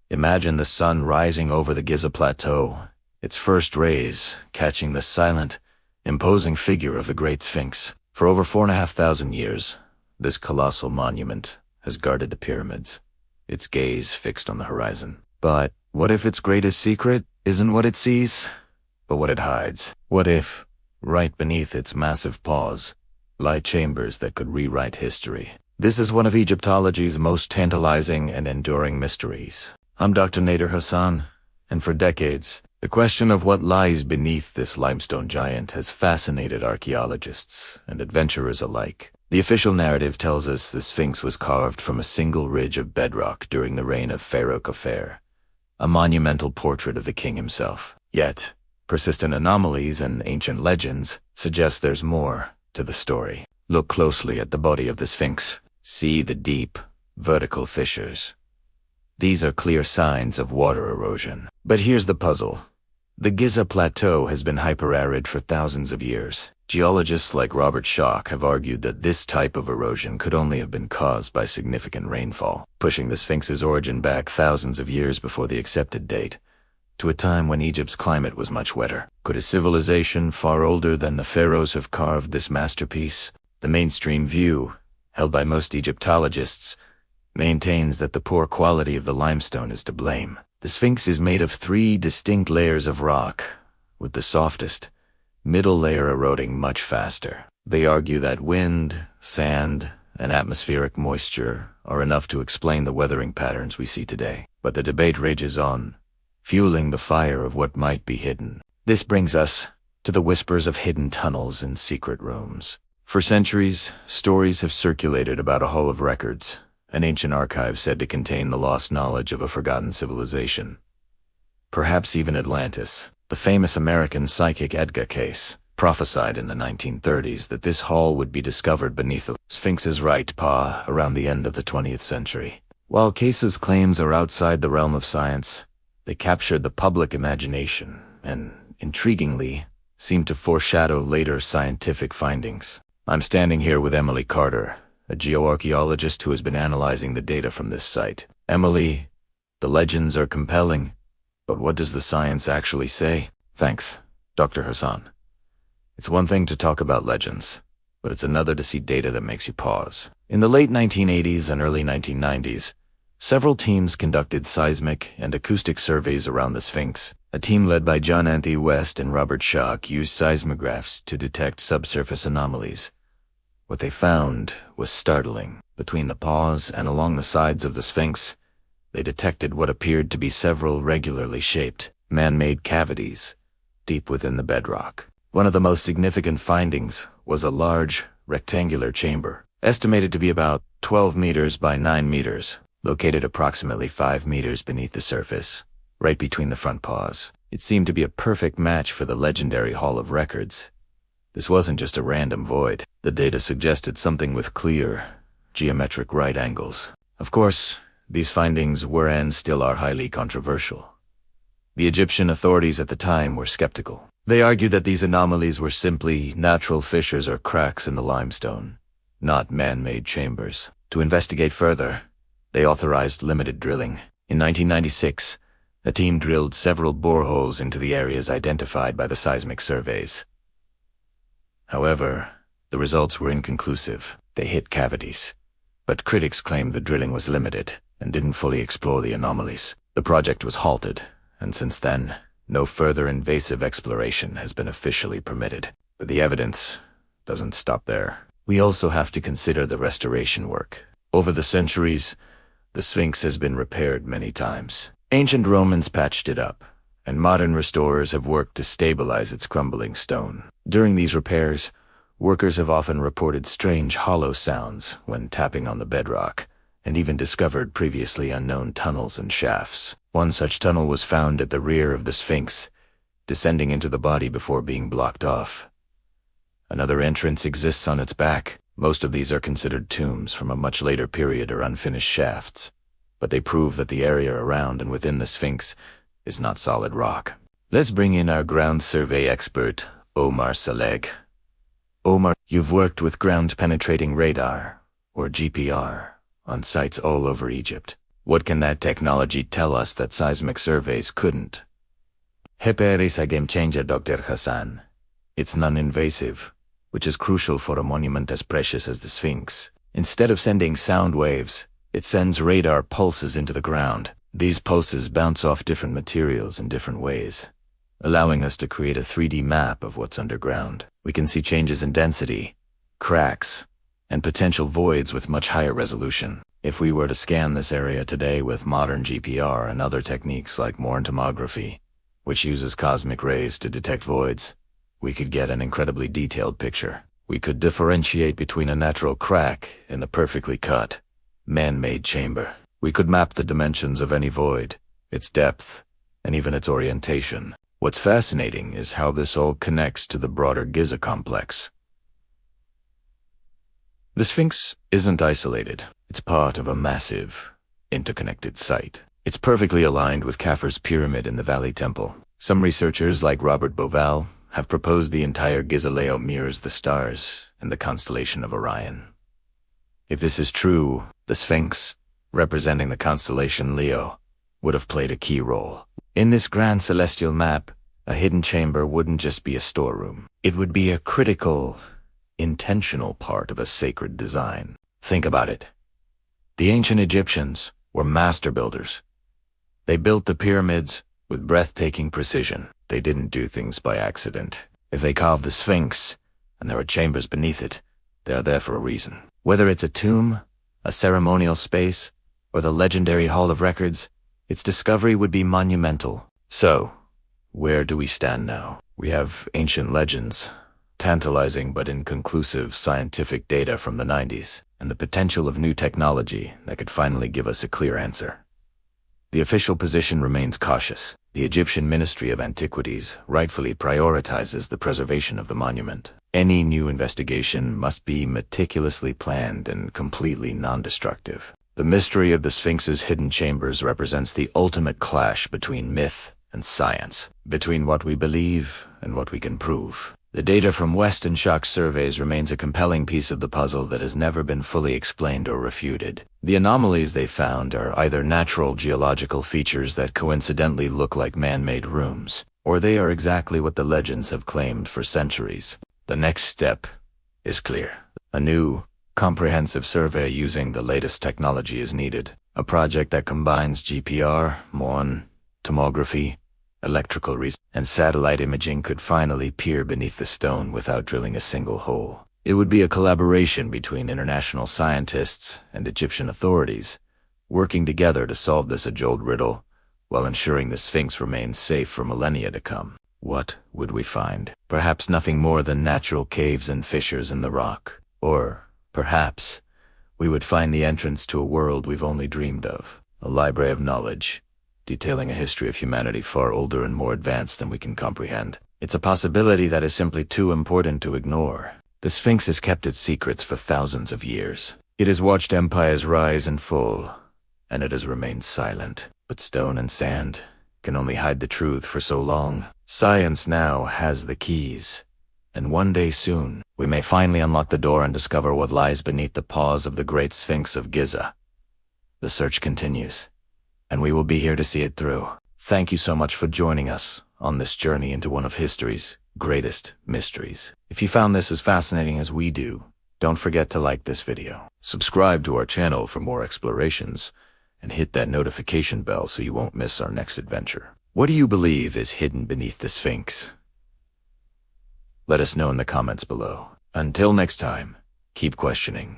Imagine the sun rising over the Giza Plateau, its first rays catching the silent, imposing figure of the Great Sphinx. For over 4,500 years, this colossal monument has guarded the pyramids, its gaze fixed on the horizon. But what if its greatest secret isn't what it sees, but what it hides? What if, right beneath its massive paws, lie chambers that could rewrite history? This is one of Egyptology's most tantalizing and enduring mysteries. I'm Dr. Nader Hassan, and for decades, the question of what lies beneath this limestone giant has fascinated archaeologists and adventurers alike. The official narrative tells us the Sphinx was carved from a single ridge of bedrock during the reign of Pharaoh Khafre, a monumental portrait of the king himself. Yet, persistent anomalies and ancient legends suggest there's more to the story. Look closely at the body of the Sphinx. See the deep, vertical fissures. These are clear signs of water erosion. But here's the puzzle. The Giza Plateau has been hyperarid for thousands of years. Geologists like Robert Schoch have argued that this type of erosion could only have been caused by significant rainfall, pushing the Sphinx's origin back thousands of years before the accepted date, to a time when Egypt's climate was much wetter. Could a civilization far older than the pharaohs have carved this masterpiece? The mainstream view, held by most Egyptologists, maintains that the poor quality of the limestone is to blame. The Sphinx is made of 3 distinct layers of rock, with the softest, middle layer eroding much faster. They argue that wind, sand, and atmospheric moisture are enough to explain the weathering patterns we see today. But the debate rages on, fueling the fire of what might be hidden. This brings us to the whispers of hidden tunnels and secret rooms. For centuries, stories have circulated about a hall of records, an ancient archive said to contain the lost knowledge of a forgotten civilization. Perhaps even Atlantis. The famous American psychic Edgar Cayce prophesied in the 1930s that this hall would be discovered beneath the Sphinx's right paw around the end of the 20th century. While Cayce's claims are outside the realm of science, they captured the public imagination and, intriguingly, seem to foreshadow later scientific findings. I'm standing here with Emily Carter, a geoarchaeologist who has been analyzing the data from this site. Emily, the legends are compelling, but what does the science actually say? Thanks, Dr. Hassan. It's one thing to talk about legends, but it's another to see data that makes you pause. In the late 1980s and early 1990s, several teams conducted seismic and acoustic surveys around the Sphinx. A team led by John Anthony West and Robert Schoch used seismographs to detect subsurface anomalies. What they found was startling. Between the paws and along the sides of the Sphinx, they detected what appeared to be several regularly shaped, man-made cavities deep within the bedrock. One of the most significant findings was a large, rectangular chamber, estimated to be about 12 meters by 9 meters, located approximately 5 meters beneath the surface, right between the front paws. It seemed to be a perfect match for the legendary Hall of Records. This wasn't just a random void. The data suggested something with clear, geometric right angles. Of course, these findings were and still are highly controversial. The Egyptian authorities at the time were skeptical. They argued that these anomalies were simply natural fissures or cracks in the limestone, not man-made chambers. To investigate further, they authorized limited drilling. In 1996, a team drilled several boreholes into the areas identified by the seismic surveys. However, the results were inconclusive. They hit cavities, but critics claimed the drilling was limited and didn't fully explore the anomalies. The project was halted, and since then, no further invasive exploration has been officially permitted. But the evidence doesn't stop there. We also have to consider the restoration work. Over the centuries, the Sphinx has been repaired many times. Ancient Romans patched it up, and modern restorers have worked to stabilize its crumbling stone. During these repairs, workers have often reported strange hollow sounds when tapping on the bedrock, and even discovered previously unknown tunnels and shafts. One such tunnel was found at the rear of the Sphinx, descending into the body before being blocked off. Another entrance exists on its back. Most of these are considered tombs from a much later period or unfinished shafts, but they prove that the area around and within the Sphinx is not solid rock. Let's bring in our ground survey expert, Omar Saleg. Omar, you've worked with ground-penetrating radar, or GPR, on sites all over Egypt. What can that technology tell us that seismic surveys couldn't? HPR is a game changer, Dr. Hassan. It's non-invasive, which is crucial for a monument as precious as the Sphinx. Instead of sending sound waves, it sends radar pulses into the ground. These pulses bounce off different materials in different ways, allowing us to create a 3D map of what's underground. We can see changes in density, cracks, and potential voids with much higher resolution. If we were to scan this area today with modern GPR and other techniques like Morn tomography, which uses cosmic rays to detect voids, we could get an incredibly detailed picture. We could differentiate between a natural crack and a perfectly cut, man-made chamber. We could map the dimensions of any void, its depth, and even its orientation. What's fascinating is how this all connects to the broader Giza complex. The Sphinx isn't isolated. It's part of a massive, interconnected site. It's perfectly aligned with Khafre's pyramid in the Valley Temple. Some researchers, like Robert Bauval, have proposed the entire Giza layout mirrors the stars and the constellation of Orion. If this is true, the Sphinx, representing the constellation Leo, would have played a key role. In this grand celestial map, a hidden chamber wouldn't just be a storeroom. It would be a critical, intentional part of a sacred design. Think about it. The ancient Egyptians were master builders. They built the pyramids with breathtaking precision. They didn't do things by accident. If they carved the Sphinx, and there are chambers beneath it, they are there for a reason. Whether it's a tomb, a ceremonial space, or the legendary Hall of Records, its discovery would be monumental. So, where do we stand now? We have ancient legends, tantalizing but inconclusive scientific data from the 90s, and the potential of new technology that could finally give us a clear answer. The official position remains cautious. The Egyptian Ministry of Antiquities rightfully prioritizes the preservation of the monument. Any new investigation must be meticulously planned and completely non-destructive. The mystery of the Sphinx's hidden chambers represents the ultimate clash between myth and science, between what we believe and what we can prove. The data from Western shock surveys remains a compelling piece of the puzzle that has never been fully explained or refuted. The anomalies they found are either natural geological features that coincidentally look like man-made rooms, or they are exactly what the legends have claimed for centuries. The next step is clear. A new, comprehensive survey using the latest technology is needed. A project that combines GPR, Morn, tomography, electrical research, and satellite imaging could finally peer beneath the stone without drilling a single hole. It would be a collaboration between international scientists and Egyptian authorities, working together to solve this age-old riddle while ensuring the Sphinx remains safe for millennia to come. What would we find? Perhaps nothing more than natural caves and fissures in the rock. Or, perhaps, we would find the entrance to a world we've only dreamed of, a library of knowledge, detailing a history of humanity far older and more advanced than we can comprehend. It's a possibility that is simply too important to ignore. The Sphinx has kept its secrets for thousands of years. It has watched empires rise and fall, and it has remained silent. But stone and sand can only hide the truth for so long. Science now has the keys, and one day soon, we may finally unlock the door and discover what lies beneath the paws of the Great Sphinx of Giza. The search continues, and we will be here to see it through. Thank you so much for joining us on this journey into one of history's greatest mysteries. If you found this as fascinating as we do, don't forget to like this video, subscribe to our channel for more explorations, and hit that notification bell so you won't miss our next adventure. What do you believe is hidden beneath the Sphinx? Let us know in the comments below. Until next time, keep questioning.